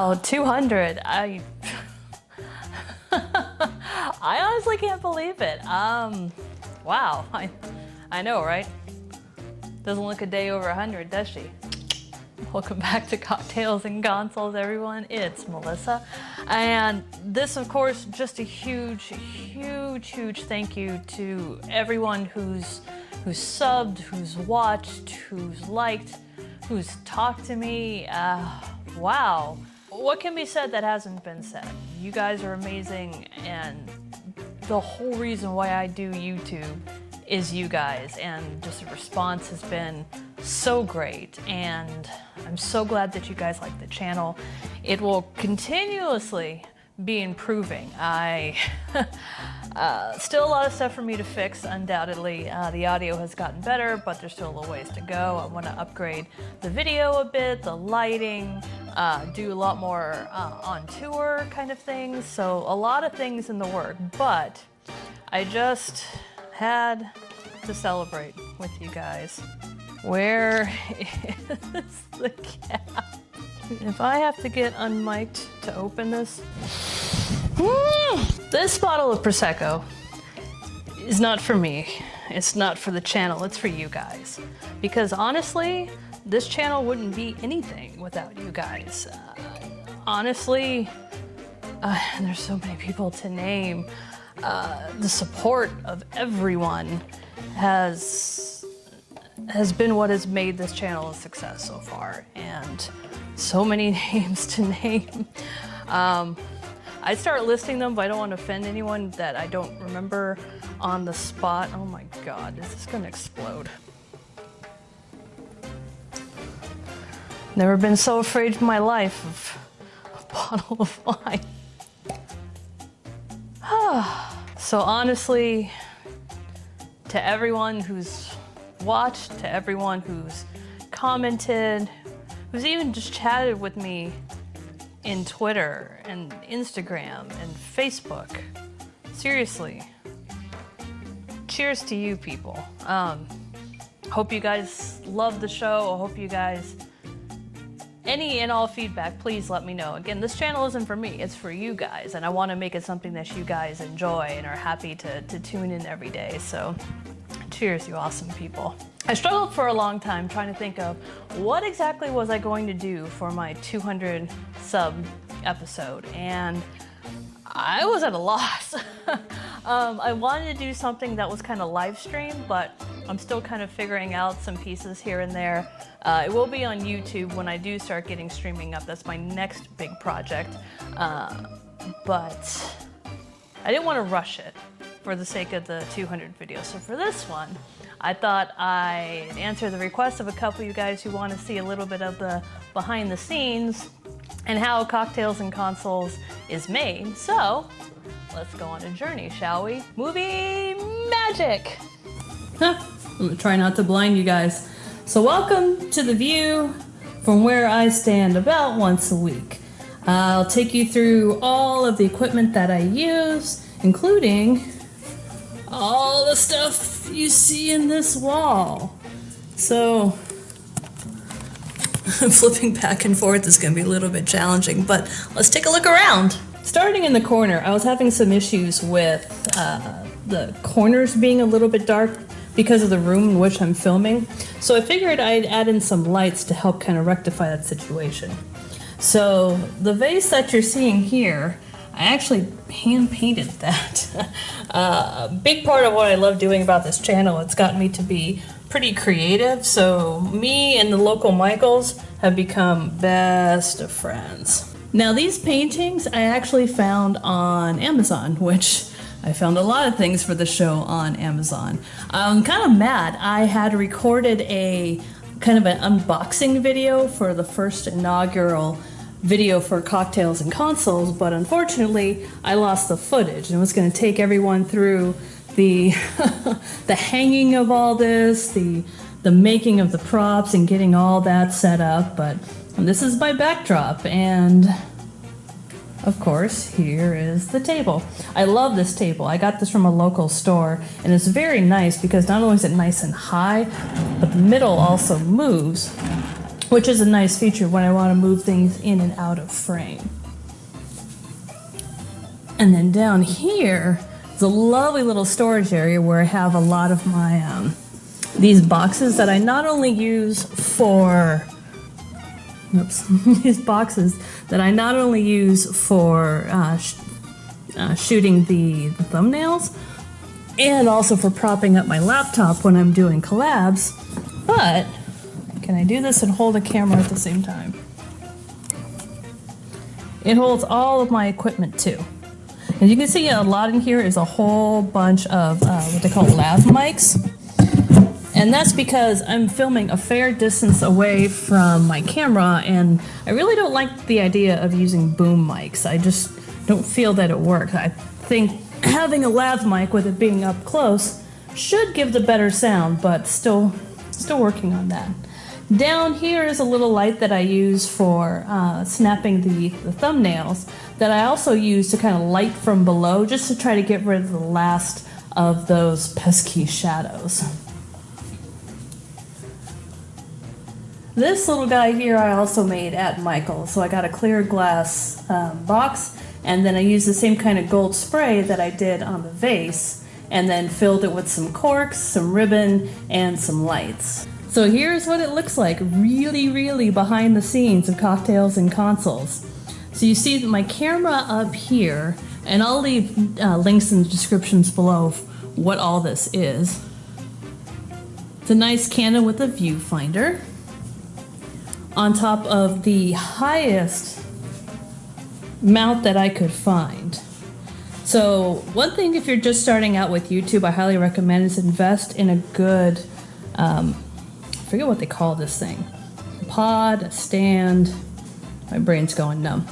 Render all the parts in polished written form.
Wow, 200. I honestly can't believe it. Wow. I know, right? Doesn't look a day over 100, does she? Welcome back to Cocktails and Consoles, everyone. It's Melissa. And this, of course, just a huge thank you to everyone who's subbed, who's watched, who's liked, who's talked to me. Wow. What can be said that hasn't been said? You guys are amazing, and the whole reason why I do YouTube is you guys, and just the response has been so great, and I'm so glad that you guys like the channel. It will continuously be improving. Still a lot of stuff for me to fix, undoubtedly. The audio has gotten better, but there's still a little ways to go. I want to upgrade the video a bit, the lighting, do a lot more on tour kind of things. So a lot of things in the work, but I just had to celebrate with you guys. Where is the cap? If I have to get unmiked to open this. This bottle of Prosecco is not for me. It's not for the channel, it's for you guys. Because honestly, this channel wouldn't be anything without you guys. Honestly, there's so many people to name. The support of everyone has been what has made this channel a success so far, and so many names to name. I'd start listing them, but I don't want to offend anyone that I don't remember on the spot. Oh my God, is this gonna explode? Never been so afraid in my life of a bottle of wine. So honestly, to everyone who's watched, to everyone who's commented, who's even just chatted with me in Twitter and Instagram and Facebook, seriously, cheers to you people. Hope you guys love the show. I hope you guys, any and all feedback, please let me know. Again, this channel isn't for me, it's for you guys, and I want to make it something that you guys enjoy and are happy to tune in every day. So cheers, you awesome people. I struggled for a long time trying to think of what exactly was I going to do for my 200 sub episode, and I was at a loss. I wanted to do something that was kind of live stream, but I'm still kind of figuring out some pieces here and there. It will be on YouTube when I do start getting streaming up. That's my next big project. But I didn't want to rush it for the sake of the 200 videos. So for this one, I thought I'd answer the request of a couple of you guys who want to see a little bit of the behind the scenes and how Cocktails and Consoles is made. So let's go on a journey, shall we? Movie magic! I'm gonna try not to blind you guys. So welcome to the view from where I stand about once a week. I'll take you through all of the equipment that I use, including all the stuff you see in this wall. So flipping back and forth is going to be a little bit challenging, but let's take a look around. Starting in the corner, I was having some issues with the corners being a little bit dark because of the room in which I'm filming. So I figured I'd add in some lights to help kind of rectify that situation. So the vase that you're seeing here, I actually hand painted that. A big part of what I love doing about this channel, it's gotten me to be pretty creative. So me and the local Michaels have become best of friends. Now these paintings I actually found on Amazon, which I found a lot of things for the show on Amazon. I'm kind of mad. I had recorded a kind of an unboxing video for the first inaugural video for Cocktails and Consoles, but unfortunately I lost the footage, and it was going to take everyone through the the hanging of all this, the making of the props and getting all that set up. But this is my backdrop, and of course here is the table. I love this table. I got this from a local store, and it's very nice because not only is it nice and high, but the middle also moves which is a nice feature when I want to move things in and out of frame. And then down here is a lovely little storage area where I have a lot of my these boxes that I not only use for these boxes that I not only use for shooting the thumbnails and also for propping up my laptop when I'm doing collabs, but can I do this and hold a camera at the same time? It holds all of my equipment too. As you can see, a lot in here is a whole bunch of what they call Lav Mics. And that's because I'm filming a fair distance away from my camera, and I really don't like the idea of using boom mics. I just don't feel that it works. I think having a lav mic with it being up close should give the better sound, but still working on that. Down here is a little light that I use for snapping the thumbnails that I also use to kind of light from below just to try to get rid of the last of those pesky shadows. This little guy here I also made at Michael's. So I got a clear glass box, and then I used the same kind of gold spray that I did on the vase, and then filled it with some corks, some ribbon, and some lights. So here's what it looks like, really behind the scenes of cocktails and consoles. So you see my camera up here, and I'll leave links in the descriptions below of what all this is. It's a nice Canon with a viewfinder on top of the highest mount that I could find. So one thing, if you're just starting out with YouTube, I highly recommend is invest in a good, I forget what they call this thing, a pod, a stand, my brain's going numb.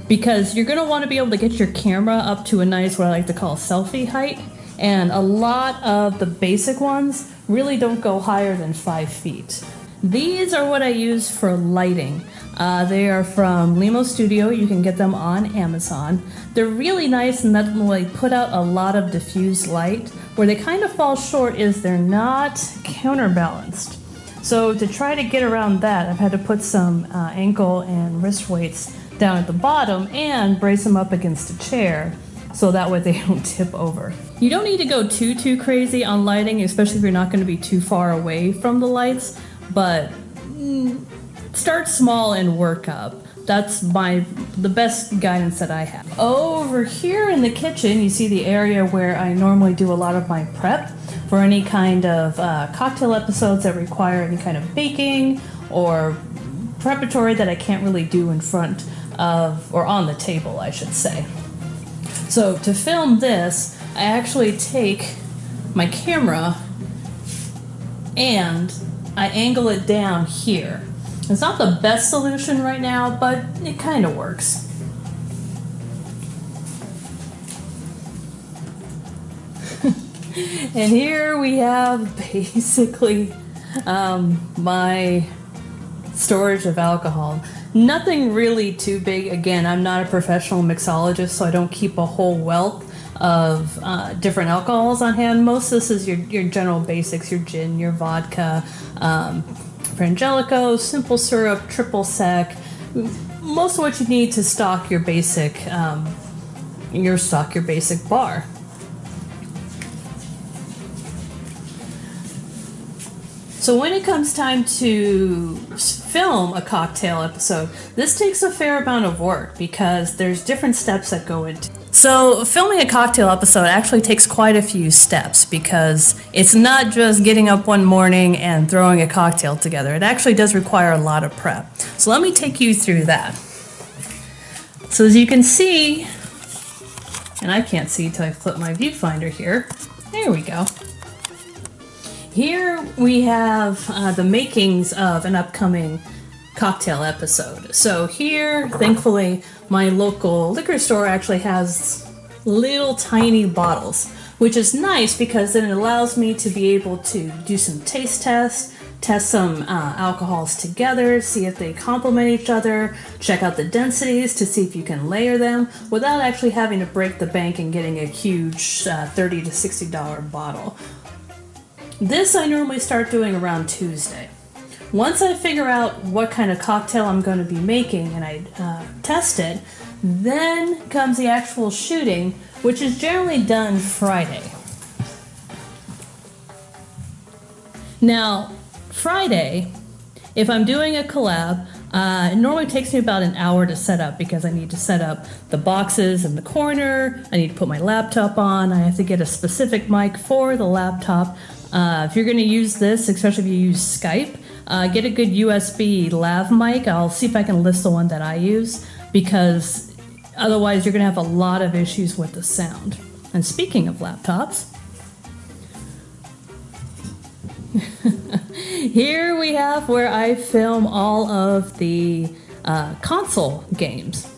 Because you're gonna wanna be able to get your camera up to a nice, what I like to call selfie height, and a lot of the basic ones really don't go higher than 5 feet. These are what I use for lighting. They are from LimoStudio. You can get them on Amazon. They're really nice in that they put out a lot of diffused light. Where they kind of fall short is they're not counterbalanced. So to try to get around that, I've had to put some ankle and wrist weights down at the bottom and brace them up against a chair so that way they don't tip over. You don't need to go too crazy on lighting, especially if you're not going to be too far away from the lights. But start small and work up. That's the best guidance that I have. Over here in the kitchen, you see the area where I normally do a lot of my prep for any kind of cocktail episodes that require any kind of baking or preparatory that I can't really do in front of, or on the table, I should say. So to film this, I actually take my camera and I angle it down here. It's not the best solution right now, but it kind of works. And here we have basically my storage of alcohol. Nothing really too big. Again, I'm not a professional mixologist, so I don't keep a whole wealth of different alcohols on hand. Most of this is your general basics, your gin, your vodka, Frangelico, simple syrup, triple sec, most of what you need to stock your basic bar. So when it comes time to film a cocktail episode, this takes a fair amount of work because there's different steps that go into it. So filming a cocktail episode actually takes quite a few steps because it's not just getting up one morning and throwing a cocktail together. It actually does require a lot of prep. So let me take you through that. So as you can see, and I can't see until I flip my viewfinder here. There we go. Here we have the makings of an upcoming cocktail episode. So here, thankfully, my local liquor store actually has little tiny bottles, which is nice because then it allows me to be able to do some taste tests, test some alcohols together, see if they complement each other, check out the densities to see if you can layer them without actually having to break the bank and getting a huge $30 to $60 bottle. This I normally start doing around Tuesday. Once I figure out what kind of cocktail I'm going to be making and I test it, then comes the actual shooting, which is generally done Friday. Now, Friday, if I'm doing a collab, it normally takes me about an hour to set up because I need to set up the boxes in the corner, I need to put my laptop on, I have to get a specific mic for the laptop. If you're going to use this, especially if you use Skype, get a good USB Lav mic. I'll see if I can list the one that I use because otherwise you're going to have a lot of issues with the sound. And speaking of laptops, here we have where I film all of the console games.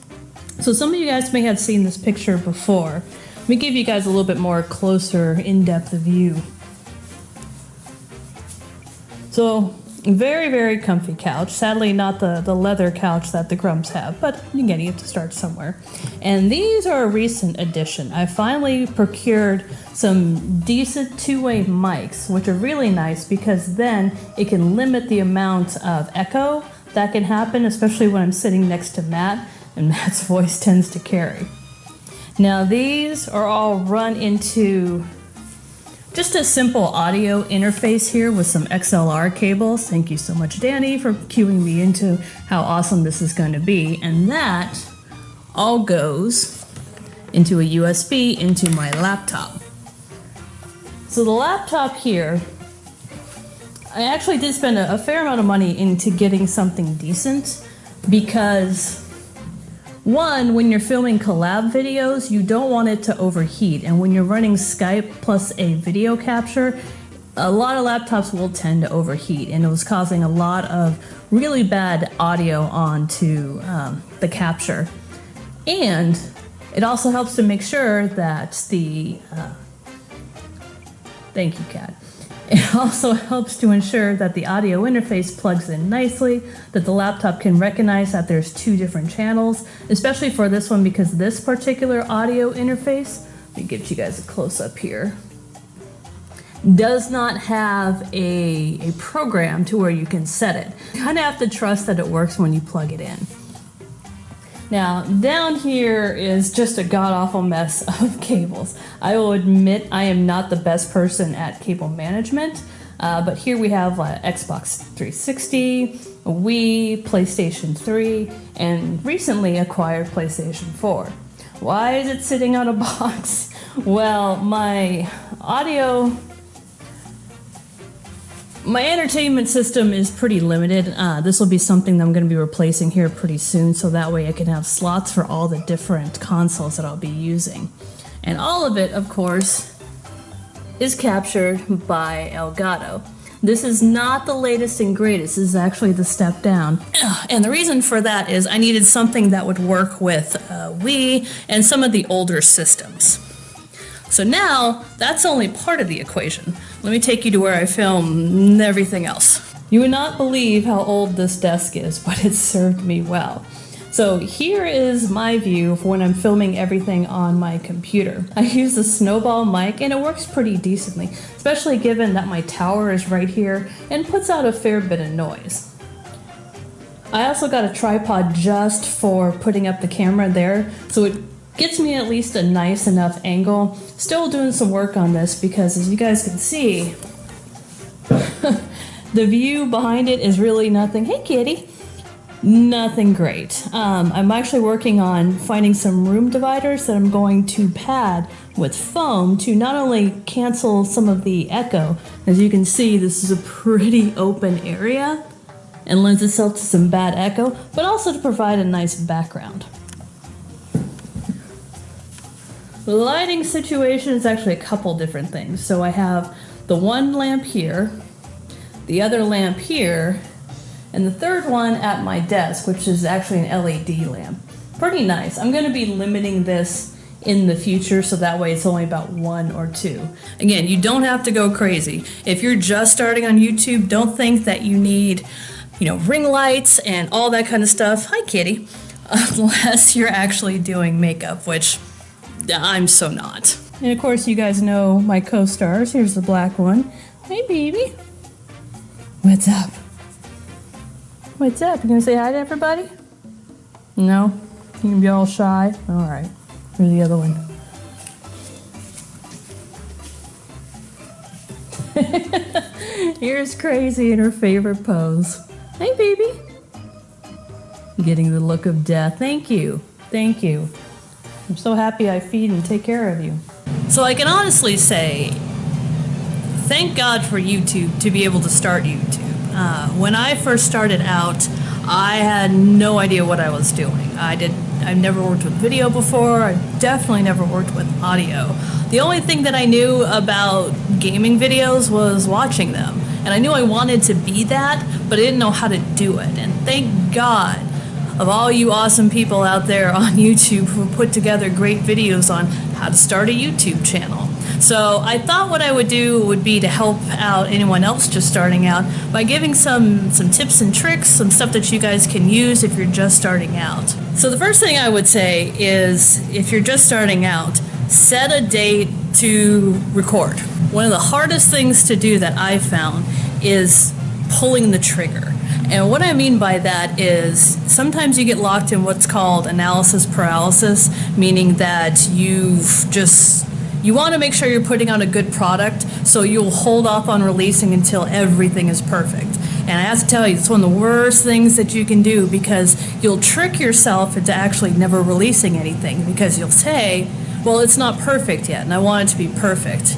So some of you guys may have seen this picture before. Let me give you guys a little bit more closer, in-depth view. So, very, very comfy couch. Sadly, not the leather couch that the Grumps have, but again, you have to start somewhere. And these are a recent addition. I finally procured some decent two-way mics, which are really nice because then it can limit the amount of echo that can happen, especially when I'm sitting next to Matt, and Matt's voice tends to carry. Now, these are all run into just a simple audio interface here with some XLR cables. Thank you so much, Danny, for cueing me into how awesome this is going to be. And that all goes into a USB into my laptop. So the laptop here, I actually did spend a fair amount of money into getting something decent because one, when you're filming collab videos, you don't want it to overheat. And when you're running Skype plus a video capture, a lot of laptops will tend to overheat. And it was causing a lot of really bad audio onto the capture. And it also helps to make sure that the... thank you, Kat. It also helps to ensure that the audio interface plugs in nicely, that the laptop can recognize that there's two different channels, especially for this one because this particular audio interface, let me give you guys a close-up here, does not have a program to where you can set it. You kind of have to trust that it works when you plug it in. Now, down here is just a god-awful mess of cables. I will admit I am not the best person at cable management, but here we have Xbox 360, a Wii, PlayStation 3, and recently acquired PlayStation 4. Why is it sitting on a box? Well, my entertainment system is pretty limited. This will be something that I'm going to be replacing here pretty soon, so that way I can have slots for all the different consoles that I'll be using. And all of it, of course, is captured by Elgato. This is not the latest and greatest. This is actually the step down. And the reason for that is I needed something that would work with Wii and some of the older systems. So now, that's only part of the equation. Let me take you to where I film everything else. You would not believe how old this desk is, but it served me well. So here is my view for when I'm filming everything on my computer. I use a snowball mic and it works pretty decently, especially given that my tower is right here and puts out a fair bit of noise. I also got a tripod just for putting up the camera there, so it gets me at least a nice enough angle. Still doing some work on this because as you guys can see, the view behind it is really nothing. Hey kitty! Nothing great. I'm actually working on finding some room dividers that I'm going to pad with foam to not only cancel some of the echo. As you can see, this is a pretty open area and lends itself to some bad echo, but also to provide a nice background. The lighting situation is actually a couple different things. So I have the one lamp here, the other lamp here, and the third one at my desk, which is actually an LED lamp. Pretty nice. I'm going to be limiting this in the future, so that way it's only about 1 or 2. Again, you don't have to go crazy. If you're just starting on YouTube, don't think that you need, ring lights and all that kind of stuff. Hi, kitty. Unless you're actually doing makeup, which I'm so not. And of course, you guys know my co-stars. Here's the black one. Hey, baby. What's up? What's up? You gonna say hi to everybody? No? You gonna be all shy? Alright. Where's the other one? Here's Crazy in her favorite pose. Hey, baby. Getting the look of death. Thank you. Thank you. I'm so happy I feed and take care of you. So I can honestly say, thank God for YouTube to be able to start YouTube. When I first started out, I had no idea what I was doing. I've never worked with video before. I definitely never worked with audio. The only thing that I knew about gaming videos was watching them. And I knew I wanted to be that, but I didn't know how to do it. And thank God of all you awesome people out there on YouTube who put together great videos on how to start a YouTube channel. So I thought what I would do would be to help out anyone else just starting out by giving some tips and tricks, some stuff that you guys can use if you're just starting out. So the first thing I would say is, if you're just starting out, set a date to record. One of the hardest things to do that I've found is pulling the trigger. And what I mean by that is sometimes you get locked in what's called analysis paralysis, meaning that you want to make sure you're putting out a good product, so you'll hold off on releasing until everything is perfect. And I have to tell you, it's one of the worst things that you can do, because you'll trick yourself into actually never releasing anything, because you'll say, well, it's not perfect yet, and I want it to be perfect.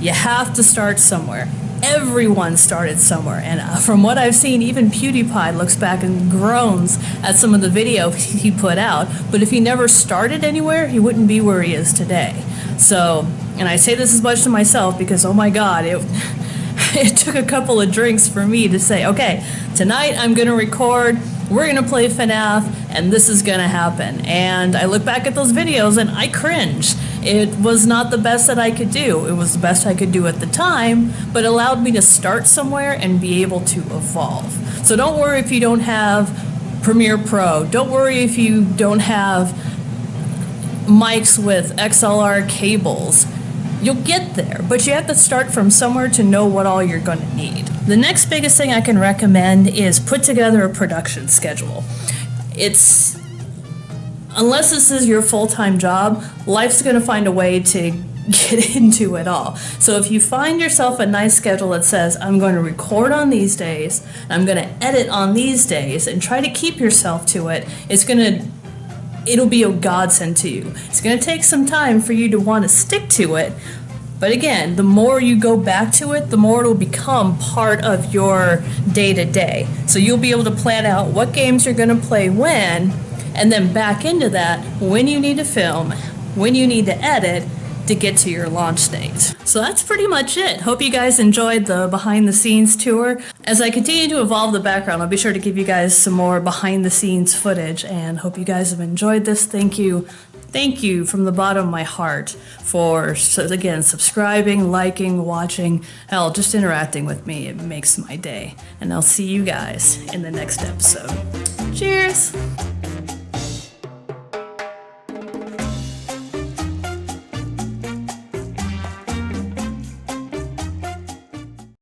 You have to start somewhere. Everyone started somewhere, and from what I've seen, even PewDiePie looks back and groans at some of the video he put out, but if he never started anywhere, he wouldn't be where he is today. So, and I say this as much to myself because, oh my God, it took a couple of drinks for me to say, okay, tonight I'm going to record, we're going to play FNAF, and this is going to happen. And I look back at those videos and I cringe. It was not the best that I could do. It was the best I could do at the time, but it allowed me to start somewhere and be able to evolve. So don't worry if you don't have Premiere Pro. Don't worry if you don't have mics with XLR cables. You'll get there, but you have to start from somewhere to know what all you're going to need. The next biggest thing I can recommend is put together a production schedule. Unless this is your full-time job, life's going to find a way to get into it all. So if you find yourself a nice schedule that says, I'm going to record on these days, I'm going to edit on these days, and try to keep yourself to it, it'll be a godsend to you. It's going to take some time for you to want to stick to it, but again, the more you go back to it, the more it'll become part of your day-to-day. So you'll be able to plan out what games you're going to play when, and then back into that when you need to film, when you need to edit, to get to your launch date. So that's pretty much it. Hope you guys enjoyed the behind the scenes tour. As I continue to evolve the background, I'll be sure to give you guys some more behind the scenes footage, and hope you guys have enjoyed this. Thank you. Thank you from the bottom of my heart for, again, subscribing, liking, watching, hell, just interacting with me. It makes my day. And I'll see you guys in the next episode. Cheers!